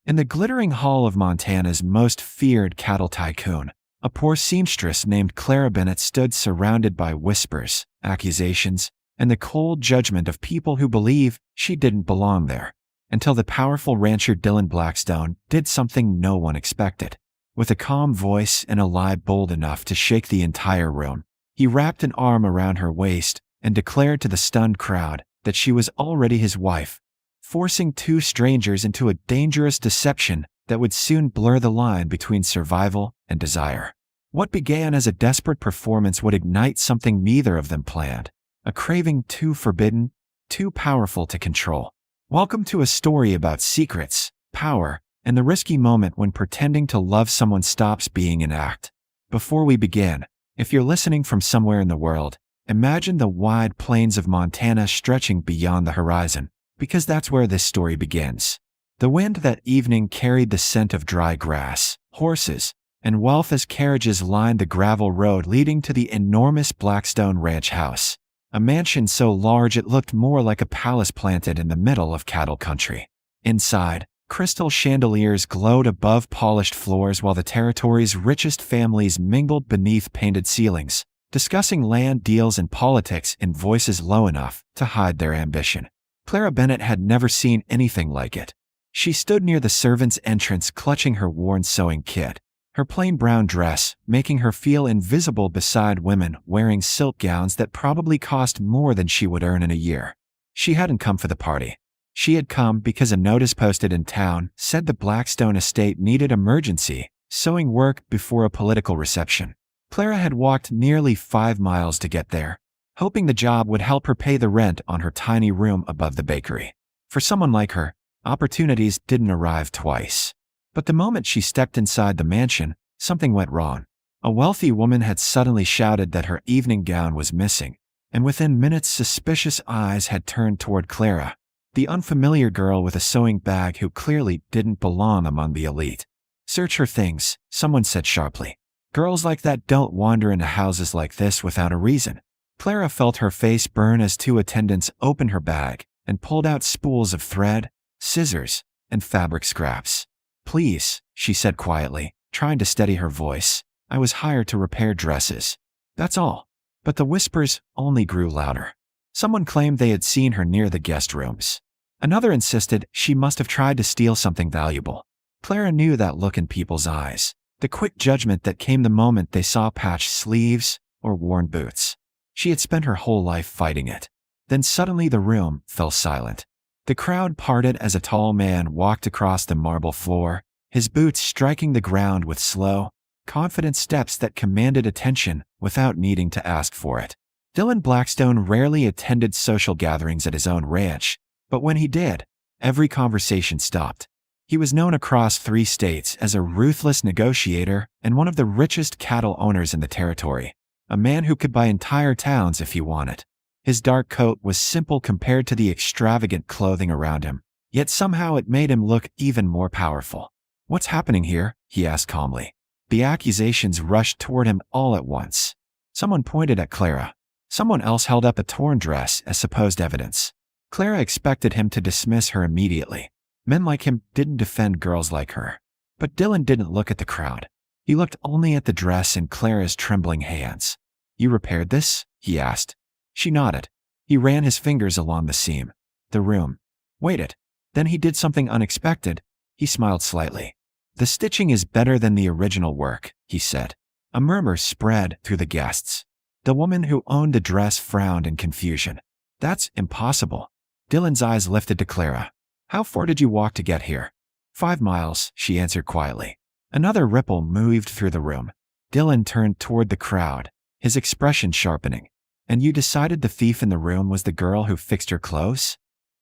In the glittering hall of Montana's most feared cattle tycoon, a poor seamstress named Clara Bennett stood surrounded by whispers, accusations, and the cold judgment of people who believe she didn't belong there, until the powerful rancher Dylan Blackstone did something no one expected. With a calm voice and a lie bold enough to shake the entire room, he wrapped an arm around her waist and declared to the stunned crowd that she was already his wife, forcing two strangers into a dangerous deception that would soon blur the line between survival and desire. What began as a desperate performance would ignite something neither of them planned, a craving too forbidden, too powerful to control. Welcome to a story about secrets, power, and the risky moment when pretending to love someone stops being an act. Before we begin, if you're listening from somewhere in the world, imagine the wide plains of Montana stretching beyond the horizon, because that's where this story begins. The wind that evening carried the scent of dry grass, horses, and wealth as carriages lined the gravel road leading to the enormous Blackstone Ranch house, a mansion so large it looked more like a palace planted in the middle of cattle country. Inside, crystal chandeliers glowed above polished floors while the territory's richest families mingled beneath painted ceilings, discussing land deals and politics in voices low enough to hide their ambition. Clara Bennett had never seen anything like it. She stood near the servants' entrance clutching her worn sewing kit, her plain brown dress making her feel invisible beside women wearing silk gowns that probably cost more than she would earn in a year. She hadn't come for the party. She had come because a notice posted in town said the Blackstone estate needed emergency sewing work before a political reception. Clara had walked nearly 5 miles to get there, hoping the job would help her pay the rent on her tiny room above the bakery. For someone like her, opportunities didn't arrive twice. But the moment she stepped inside the mansion, something went wrong. A wealthy woman had suddenly shouted that her evening gown was missing, and within minutes suspicious eyes had turned toward Clara, the unfamiliar girl with a sewing bag who clearly didn't belong among the elite. "Search her things," someone said sharply. "Girls like that don't wander into houses like this without a reason." Clara felt her face burn as two attendants opened her bag and pulled out spools of thread, scissors, and fabric scraps. "Please," she said quietly, trying to steady her voice. "I was hired to repair dresses. That's all." But the whispers only grew louder. Someone claimed they had seen her near the guest rooms. Another insisted she must have tried to steal something valuable. Clara knew that look in people's eyes, the quick judgment that came the moment they saw patched sleeves or worn boots. She had spent her whole life fighting it. Then suddenly the room fell silent. The crowd parted as a tall man walked across the marble floor, his boots striking the ground with slow, confident steps that commanded attention without needing to ask for it. Dylan Blackstone rarely attended social gatherings at his own ranch, but when he did, every conversation stopped. He was known across 3 states as a ruthless negotiator and one of the richest cattle owners in the territory, a man who could buy entire towns if he wanted. His dark coat was simple compared to the extravagant clothing around him, yet somehow it made him look even more powerful. "What's happening here?" he asked calmly. The accusations rushed toward him all at once. Someone pointed at Clara. Someone else held up a torn dress as supposed evidence. Clara expected him to dismiss her immediately. Men like him didn't defend girls like her. But Dylan didn't look at the crowd. He looked only at the dress in Clara's trembling hands. "You repaired this?" he asked. She nodded. He ran his fingers along the seam. The room waited. Then he did something unexpected. He smiled slightly. "The stitching is better than the original work," he said. A murmur spread through the guests. The woman who owned the dress frowned in confusion. "That's impossible." Dylan's eyes lifted to Clara. "How far did you walk to get here?" 5 miles, she answered quietly. Another ripple moved through the room. Dylan turned toward the crowd, his expression sharpening. "And you decided the thief in the room was the girl who fixed your clothes?"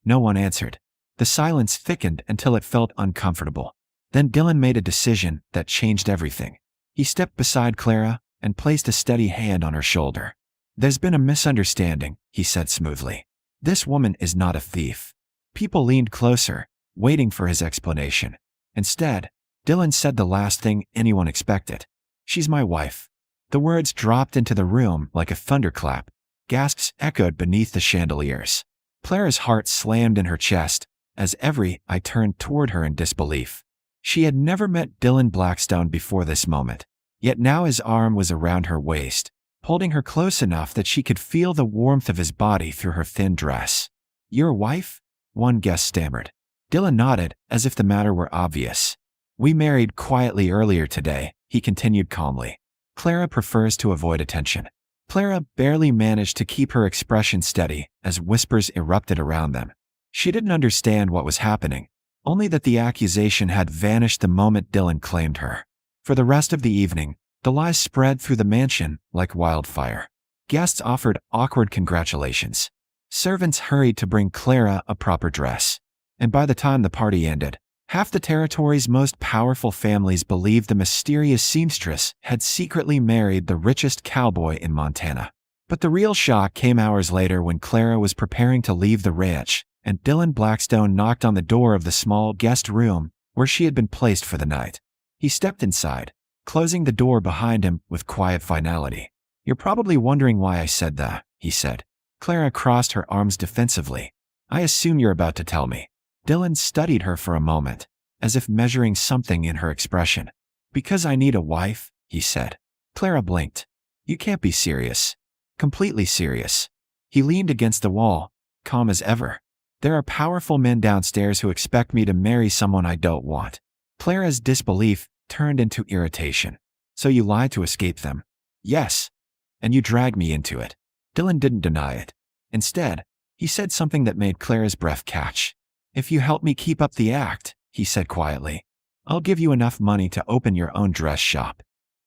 No one answered. The silence thickened until it felt uncomfortable. Then Dylan made a decision that changed everything. He stepped beside Clara and placed a steady hand on her shoulder. "There's been a misunderstanding," he said smoothly. "This woman is not a thief." People leaned closer, waiting for his explanation. Instead, Dylan said the last thing anyone expected. "She's my wife." The words dropped into the room like a thunderclap. Gasps echoed beneath the chandeliers. Clara's heart slammed in her chest as every eye turned toward her in disbelief. She had never met Dylan Blackstone before this moment, yet now his arm was around her waist, holding her close enough that she could feel the warmth of his body through her thin dress. "Your wife?" one guest stammered. Dylan nodded, as if the matter were obvious. "We married quietly earlier today," he continued calmly. "Clara prefers to avoid attention." Clara barely managed to keep her expression steady as whispers erupted around them. She didn't understand what was happening, only that the accusation had vanished the moment Dylan claimed her. For the rest of the evening, the lies spread through the mansion like wildfire. Guests offered awkward congratulations. Servants hurried to bring Clara a proper dress. And by the time the party ended, half the territory's most powerful families believed the mysterious seamstress had secretly married the richest cowboy in Montana. But the real shock came hours later when Clara was preparing to leave the ranch, and Dylan Blackstone knocked on the door of the small guest room where she had been placed for the night. He stepped inside, closing the door behind him with quiet finality. "You're probably wondering why I said that," he said. Clara crossed her arms defensively. "I assume you're about to tell me." Dylan studied her for a moment, as if measuring something in her expression. "Because I need a wife," he said. Clara blinked. "You can't be serious." "Completely serious." He leaned against the wall, calm as ever. "There are powerful men downstairs who expect me to marry someone I don't want." Clara's disbelief turned into irritation. "So you lied to escape them?" "Yes. And you dragged me into it." Dylan didn't deny it. Instead, he said something that made Clara's breath catch. "If you help me keep up the act," he said quietly, "I'll give you enough money to open your own dress shop."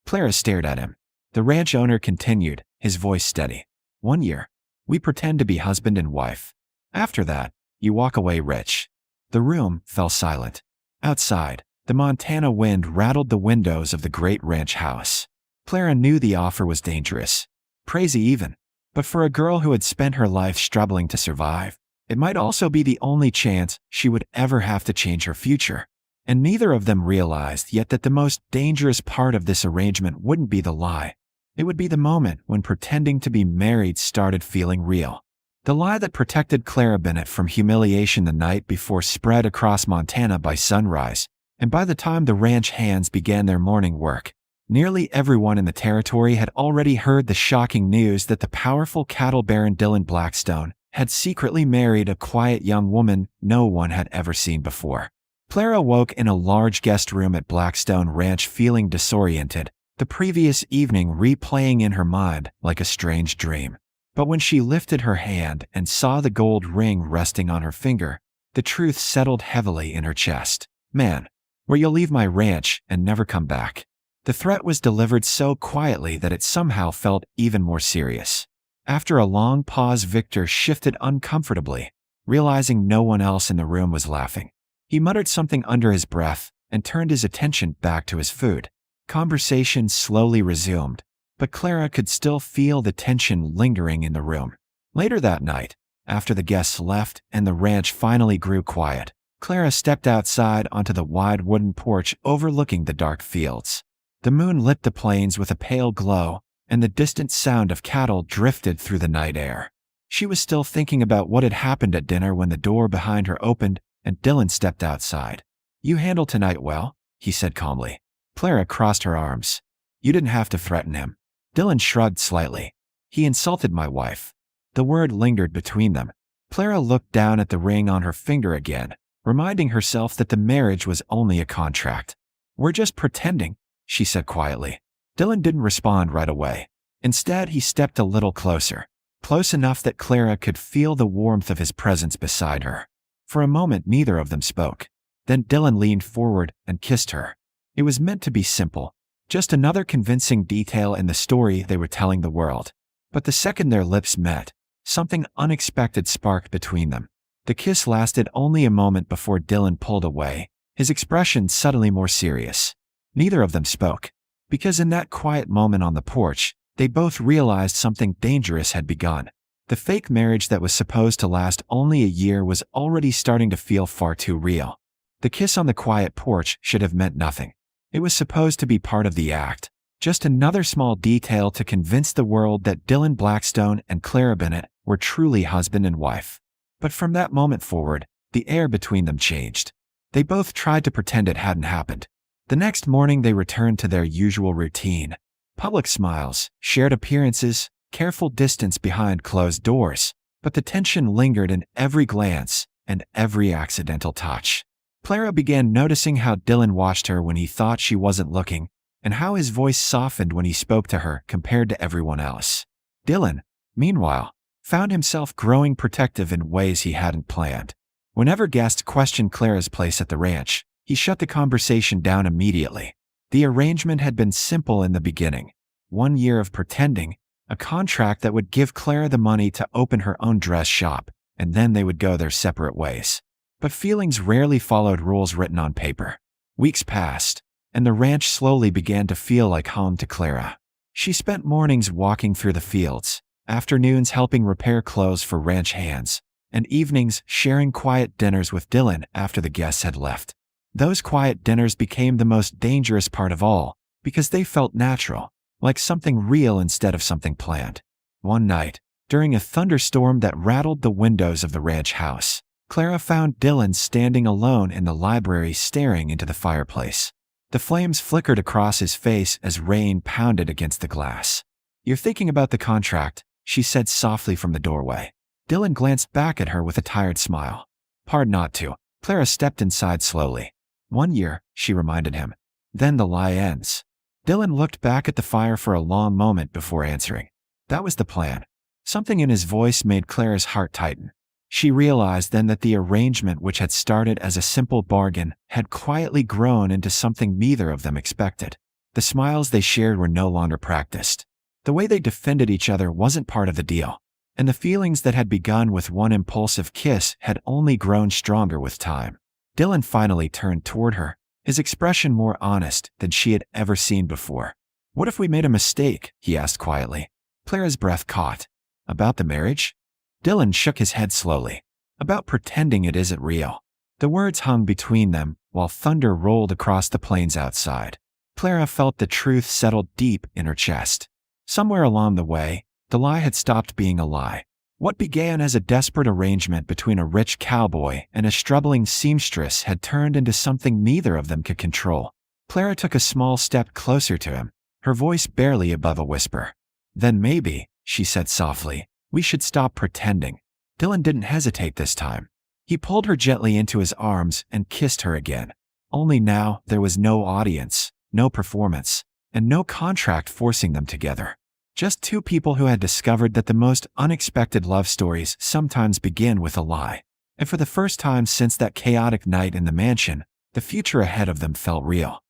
Clara stared at him. The ranch owner continued, his voice steady. "1 year. We pretend to be husband and wife. After that, you walk away rich." The room fell silent. Outside, the Montana wind rattled the windows of the great ranch house. Clara knew the offer was dangerous, crazy even. But for a girl who had spent her life struggling to survive, it might also be the only chance she would ever have to change her future. And neither of them realized yet that the most dangerous part of this arrangement wouldn't be the lie. It would be the moment when pretending to be married started feeling real. The lie that protected Clara Bennett from humiliation the night before spread across Montana by sunrise, and by the time the ranch hands began their morning work, nearly everyone in the territory had already heard the shocking news that the powerful cattle baron Dylan Blackstone had secretly married a quiet young woman no one had ever seen before. Clara woke in a large guest room at Blackstone Ranch feeling disoriented, the previous evening replaying in her mind like a strange dream. But when she lifted her hand and saw the gold ring resting on her finger, the truth settled heavily in her chest. "Man, where you'll leave my ranch and never come back." The threat was delivered so quietly that it somehow felt even more serious. After a long pause, Victor shifted uncomfortably, realizing no one else in the room was laughing. He muttered something under his breath and turned his attention back to his food. Conversation slowly resumed, but Clara could still feel the tension lingering in the room. Later that night, after the guests left and the ranch finally grew quiet, Clara stepped outside onto the wide wooden porch overlooking the dark fields. The moon lit the plains with a pale glow, and the distant sound of cattle drifted through the night air. She was still thinking about what had happened at dinner when the door behind her opened and Dylan stepped outside. "You handled tonight well," he said calmly. Clara crossed her arms. "You didn't have to threaten him." Dylan shrugged slightly. "He insulted my wife." The word lingered between them. Clara looked down at the ring on her finger again, reminding herself that the marriage was only a contract. "We're just pretending," she said quietly. Dylan didn't respond right away. Instead, he stepped a little closer, close enough that Clara could feel the warmth of his presence beside her. For a moment, neither of them spoke. Then Dylan leaned forward and kissed her. It was meant to be simple, just another convincing detail in the story they were telling the world. But the second their lips met, something unexpected sparked between them. The kiss lasted only a moment before Dylan pulled away, his expression suddenly more serious. Neither of them spoke, because in that quiet moment on the porch, they both realized something dangerous had begun. The fake marriage that was supposed to last only a year was already starting to feel far too real. The kiss on the quiet porch should have meant nothing. It was supposed to be part of the act, just another small detail to convince the world that Dylan Blackstone and Clara Bennett were truly husband and wife. But from that moment forward, the air between them changed. They both tried to pretend it hadn't happened. The next morning they returned to their usual routine. Public smiles, shared appearances, careful distance behind closed doors. But the tension lingered in every glance and every accidental touch. Clara began noticing how Dylan watched her when he thought she wasn't looking, and how his voice softened when he spoke to her compared to everyone else. Dylan, meanwhile, found himself growing protective in ways he hadn't planned. Whenever guests questioned Clara's place at the ranch, he shut the conversation down immediately. The arrangement had been simple in the beginning. 1 year of pretending, a contract that would give Clara the money to open her own dress shop, and then they would go their separate ways. But feelings rarely followed rules written on paper. Weeks passed, and the ranch slowly began to feel like home to Clara. She spent mornings walking through the fields, afternoons helping repair clothes for ranch hands, and evenings sharing quiet dinners with Dylan after the guests had left. Those quiet dinners became the most dangerous part of all, because they felt natural, like something real instead of something planned. One night, during a thunderstorm that rattled the windows of the ranch house, Clara found Dylan standing alone in the library staring into the fireplace. The flames flickered across his face as rain pounded against the glass. "You're thinking about the contract," she said softly from the doorway. Dylan glanced back at her with a tired smile. "Hard not to." Clara stepped inside slowly. 1 year, she reminded him. Then the lie ends. Dylan looked back at the fire for a long moment before answering. That was the plan. Something in his voice made Clara's heart tighten. She realized then that the arrangement, which had started as a simple bargain, had quietly grown into something neither of them expected. The smiles they shared were no longer practiced. The way they defended each other wasn't part of the deal. And the feelings that had begun with one impulsive kiss had only grown stronger with time. Dylan finally turned toward her, his expression more honest than she had ever seen before. "What if we made a mistake?" he asked quietly. Clara's breath caught. "About the marriage?" Dylan shook his head slowly. "About pretending it isn't real." The words hung between them while thunder rolled across the plains outside. Clara felt the truth settle deep in her chest. Somewhere along the way, the lie had stopped being a lie. What began as a desperate arrangement between a rich cowboy and a struggling seamstress had turned into something neither of them could control. Clara took a small step closer to him, her voice barely above a whisper. "Then maybe," she said softly, "we should stop pretending." Dylan didn't hesitate this time. He pulled her gently into his arms and kissed her again. Only now there was no audience, no performance, and no contract forcing them together. Just two people who had discovered that the most unexpected love stories sometimes begin with a lie. And for the first time since that chaotic night in the mansion, the future ahead of them felt real.